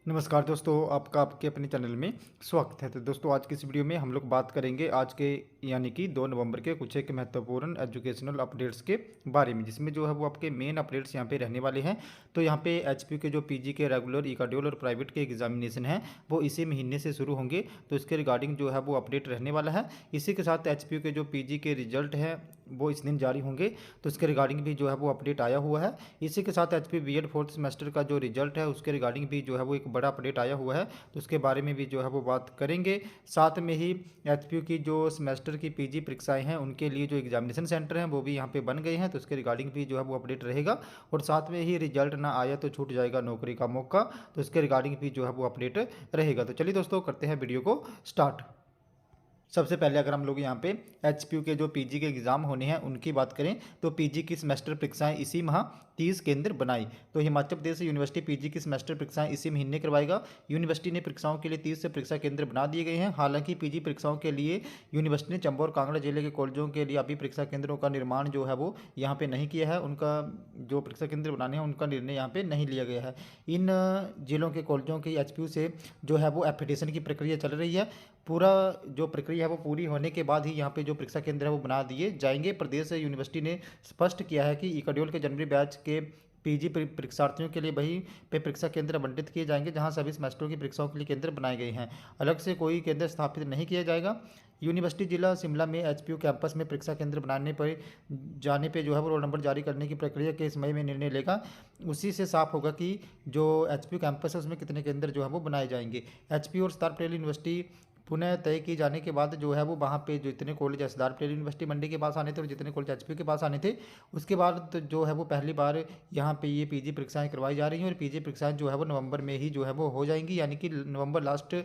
नमस्कार दोस्तों, आपका आपके अपने चैनल में स्वागत है। तो दोस्तों, आज की इस वीडियो में हम लोग बात करेंगे आज के यानी कि 2 नवंबर के कुछ एक महत्वपूर्ण एजुकेशनल अपडेट्स के बारे में, जिसमें जो है वो आपके मेन अपडेट्स यहाँ पे रहने वाले हैं। तो यहाँ पे एचपीयू के जो पीजी के रेगुलर, ई-शेड्यूल और प्राइवेट के एग्जामिनेशन हैं वो इसी महीने से शुरू होंगे। तो इसके रिगार्डिंग जो है वो अपडेट रहने वाला है। इसी के साथ एचपीयू के जो पीजी के रिजल्ट हैं वो इस दिन जारी होंगे, तो इसके रिगार्डिंग भी जो है वो अपडेट आया हुआ है। इसी के साथ एचपी बीएड फोर्थ सेमेस्टर का जो रिजल्ट है उसके रिगार्डिंग भी जो है वो एक बड़ा अपडेट आया हुआ है, तो उसके बारे में भी जो है वो बात करेंगे। साथ में ही एचपीयू की जो सेमेस्टर की पीजी परीक्षाएं हैं उनके लिए जो एग्जामिनेशन सेंटर हैं वो भी यहाँ पे बन गए हैं, तो उसके रिगार्डिंग भी जो है वो अपडेट रहेगा। और साथ में ही रिजल्ट ना आया तो छूट जाएगा नौकरी का मौका, तो इसके रिगार्डिंग भी जो है वो अपडेट रहेगा। तो चलिए दोस्तों, करते हैं वीडियो को स्टार्ट। सबसे पहले अगर हम लोग यहाँ पे एचपीयू के जो पीजी के एग्ज़ाम होने हैं उनकी बात करें, तो पीजी की सेमेस्टर परीक्षाएं इसी माह 30 केंद्र बनाई। तो हिमाचल प्रदेश यूनिवर्सिटी पीजी की सेमेस्टर परीक्षाएं इसी महीने करवाएगा। यूनिवर्सिटी ने परीक्षाओं के लिए 30 से परीक्षा केंद्र बना दिए गए हैं। हालांकि पीजी परीक्षाओं के लिए यूनिवर्सिटी ने चंबा और कांगड़ा जिले के कॉलेजों के लिए अभी परीक्षा केंद्रों का निर्माण जो है वो यहाँ पे नहीं किया है। उनका जो परीक्षा केंद्र बनाने हैं उनका निर्णय यहाँ पे नहीं लिया गया है। इन जिलों के कॉलेजों की एचपीयू से जो है वो एप्लीकेशन की प्रक्रिया चल रही है। पूरा जो प्रक्रिया है वो पूरी होने के बाद ही यहाँ पे जो परीक्षा केंद्र है वो बना दिए जाएंगे। प्रदेश यूनिवर्सिटी ने स्पष्ट किया है कि ई-शेड्यूल के जनवरी बैच के पीजी परीक्षार्थियों के लिए वही पे परीक्षा केंद्र आवंटित किए जाएंगे जहां सभी सेमेस्टरों की परीक्षाओं के लिए केंद्र बनाए गए हैं। अलग से कोई केंद्र स्थापित नहीं किया जाएगा। यूनिवर्सिटी जिला शिमला में एचपीयू कैंपस में परीक्षा केंद्र बनाने पर जाने पे जो है वो रोल नंबर जारी करने की प्रक्रिया के समय में निर्णय लेगा। उसी से साफ होगा कि जो एचपीयू कैंपस है उसमें कितने केंद्र जो है वो बनाए जाएंगे। एचपीयू और सरदार पटेल यूनिवर्सिटी पुनः तय की जाने के बाद जो है वो वहाँ पे जो इतने कॉलेज सरदार पटेल यूनिवर्सिटी मंडी के पास आने थे और जितने कॉलेज एचपीयू के पास आने थे, उसके बाद तो जो है वो पहली बार यहाँ पे ये पीजी परीक्षाएं करवाई जा रही हैं। और पीजी परीक्षाएं जो है वो नवंबर में ही जो है वो हो जाएंगी, यानी कि नवंबर लास्ट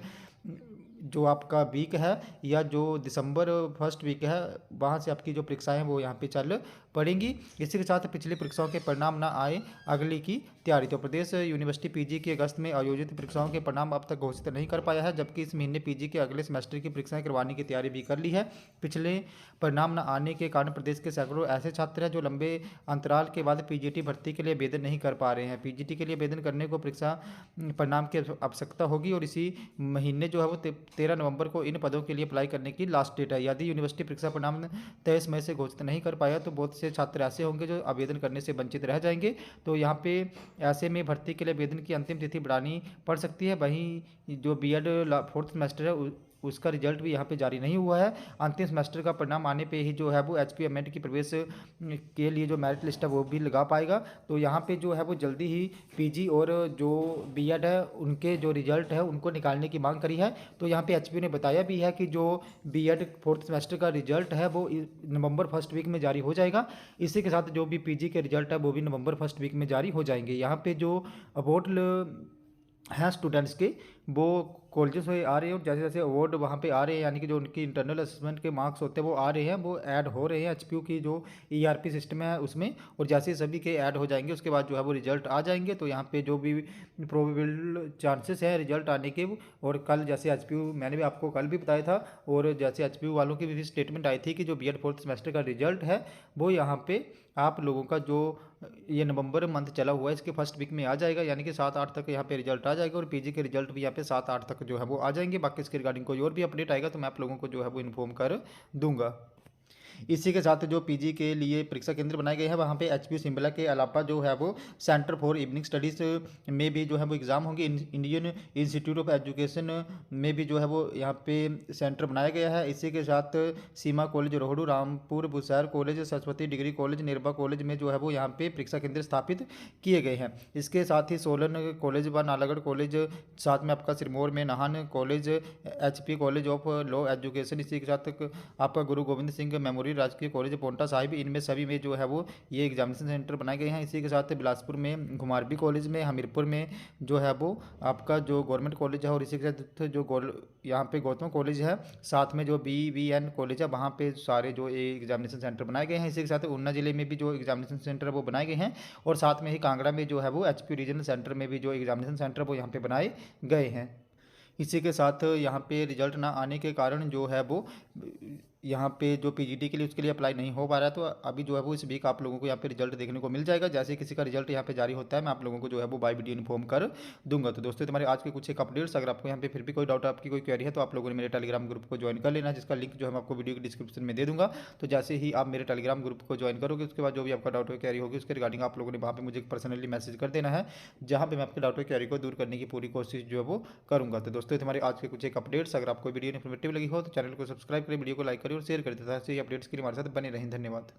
जो आपका वीक है या जो दिसंबर फर्स्ट वीक है वहाँ से आपकी जो परीक्षाएं हैं वो यहाँ पे चल पड़ेंगी। इसी के साथ पिछली परीक्षाओं के परिणाम ना आए, अगली की तैयारी। तो प्रदेश यूनिवर्सिटी पीजी की अगस्त में आयोजित परीक्षाओं के परिणाम अब तक घोषित नहीं कर पाया है, जबकि इस महीने पीजी के अगले सेमेस्टर की परीक्षाएं करवाने की तैयारी भी कर ली है। पिछले परिणाम न आने के कारण प्रदेश के सैकड़ों ऐसे छात्र हैं जो लंबे अंतराल के बाद पीजीटी भर्ती के लिए आवेदन नहीं कर पा रहे हैं। पीजीटी के लिए आवेदन करने को परीक्षा परिणाम की आवश्यकता होगी और इसी महीने जो है वो 13 नवंबर को इन पदों के लिए अप्लाई करने की लास्ट डेट है। यदि यूनिवर्सिटी परीक्षा परिणाम तय समय से घोषित नहीं कर पाया तो बहुत से छात्र ऐसे होंगे जो आवेदन करने से वंचित रह जाएंगे। तो यहाँ पे ऐसे में भर्ती के लिए आवेदन की अंतिम तिथि बढ़ानी पड़ सकती है। वहीं जो बीएड फोर्थ सेमेस्टर है उसका रिजल्ट भी यहाँ पे जारी नहीं हुआ है। अंतिम सेमेस्टर का परिणाम आने पे ही जो है वो एचपीएमएड की प्रवेश के लिए जो मेरिट लिस्ट है वो भी लगा पाएगा। तो यहाँ पे जो है वो जल्दी ही पीजी और जो बीएड है उनके जो रिजल्ट है उनको निकालने की मांग करी है। तो यहाँ पे एचपीयू ने बताया भी है कि जो बीएड फोर्थ सेमेस्टर का रिजल्ट है वो नवंबर फर्स्ट वीक में जारी हो जाएगा। इसी के साथ जो भी पीजी के रिजल्ट है वो भी नवंबर फर्स्ट वीक में जारी हो जाएंगे। यहाँ पे जो अवार्ड हैं स्टूडेंट्स के वो कॉलेजेस से आ रहे हैं और जैसे जैसे अवार्ड वहाँ पे आ रहे हैं, यानी कि जो उनकी इंटरनल असेसमेंट के मार्क्स होते हैं वो आ रहे हैं, वो ऐड हो रहे हैं एचपीयू की जो ईआरपी सिस्टम है उसमें। और जैसे सभी के ऐड हो जाएंगे उसके बाद जो है वो रिजल्ट आ जाएंगे। तो यहाँ पे जो भी प्रोबेबल चांसेस हैं रिजल्ट आने के, और कल जैसे एचपीयू मैंने भी आपको कल भी बताया था और जैसे एचपीयू वालों की भी स्टेटमेंट आई थी कि जो बीएड फोर्थ सेमेस्टर का रिजल्ट है वो यहाँ पे आप लोगों का जो ये नवंबर मंथ चला हुआ है इसके फर्स्ट वीक में आ जाएगा, यानी कि 7-8 तक यहाँ पे रिजल्ट आ जाएगा। और पीजी के रिजल्ट भी यहाँ पे 7-8 तक जो है वो आ जाएंगे। बाकी इसके रिगार्डिंग कोई और भी अपडेट आएगा तो मैं आप लोगों को जो है वो इन्फॉर्म कर दूंगा। इसी के साथ जो पीजी के लिए परीक्षा केंद्र बनाए गए हैं वहाँ पे एचपीयू शिमला के अलावा जो है वो सेंटर फॉर इवनिंग स्टडीज़ में भी जो है वो एग्ज़ाम होंगे। इंडियन इंस्टीट्यूट ऑफ एजुकेशन में भी जो है वो यहाँ पे सेंटर बनाया गया है। इसी के साथ Seema college Rohru, Rampur Bushahr college, Saraswati degree college, Nirbha college में जो है वो यहाँ पे परीक्षा केंद्र स्थापित किए गए हैं। इसके साथ ही सोलन कॉलेज व नालागढ़ कॉलेज, साथ में आपका सिरमौर में Nahan college, HP college of law education, इसी के साथ आपका गुरु गोविंद सिंह मेमोरियल राजकीय कॉलेज पोंटा साहिब, इनमें सभी में जो है वो ये एग्जामिनेशन सेंटर बनाए गए हैं। इसी के साथ बिलासपुर में घुमारवी कॉलेज में, हमीरपुर में जो है वो आपका जो गवर्नमेंट कॉलेज है, और इसी के साथ जो यहाँ पे गौतम कॉलेज है, साथ में जो BVN कॉलेज है वहाँ पे सारे जो एग्जामिनेशन सेंटर बनाए गए हैं। इसी के साथ ऊना जिले में भी जो एग्जामिनेशन सेंटर है वो बनाए गए हैं, और साथ में ही कांगड़ा में जो है वो एचपी रीजनल सेंटर में भी जो एग्जामिनेशन सेंटर वो यहाँ पे बनाए गए हैं। इसी के साथ यहाँ पे रिजल्ट ना आने के कारण जो है वो यहाँ पे जो पीजीडी के लिए उसके लिए अप्लाई नहीं हो पा रहा है, तो अभी जो है वो इस वीक आप लोगों को यहाँ पे रिजल्ट देखने को मिल जाएगा। जैसे ही किसी का रिजल्ट यहाँ पे जारी होता है, मैं आप लोगों को जो है वो बाय वीडियो इन्फॉर्म कर दूंगा। तो दोस्तों तुम्हारे आज के कुछ एक अपडेट्स, अगर आपको यहाँ पे फिर भी कोई डाउट, आपकी कोई क्वेरी है, तो आप लोगों ने मेरे टेलीग्राम ग्रुप को ज्वाइन कर लेना, जिसका लिंक जो है मैं आपको वीडियो के डिस्क्रिप्शन में दे दूंगा। तो जैसे ही आप मेरे टेलीग्राम ग्रुप को ज्वाइन करोगे, उसके बाद जो भी आपका डाउट क्वेरी होगी उसके रिगार्डिंग आप लोगों ने वहाँ पे मुझे पर्सनली मैसेज कर देना है, जहाँ पे मैं आपके डाउट क्वेरी को दूर करने की पूरी कोशिश जो है वो करूँगा। तो दोस्तों तुम्हारे आज के कुछ एक अपडेट्स, अगर आपको वीडियो इन्फॉर्मेटिव लगी हो तो चैनल को सब्सक्राइब करें, वीडियो को लाइक करें और शेयर कर दें, ताकि अपडेट्स के लिए हमारे साथ बने रहें। धन्यवाद।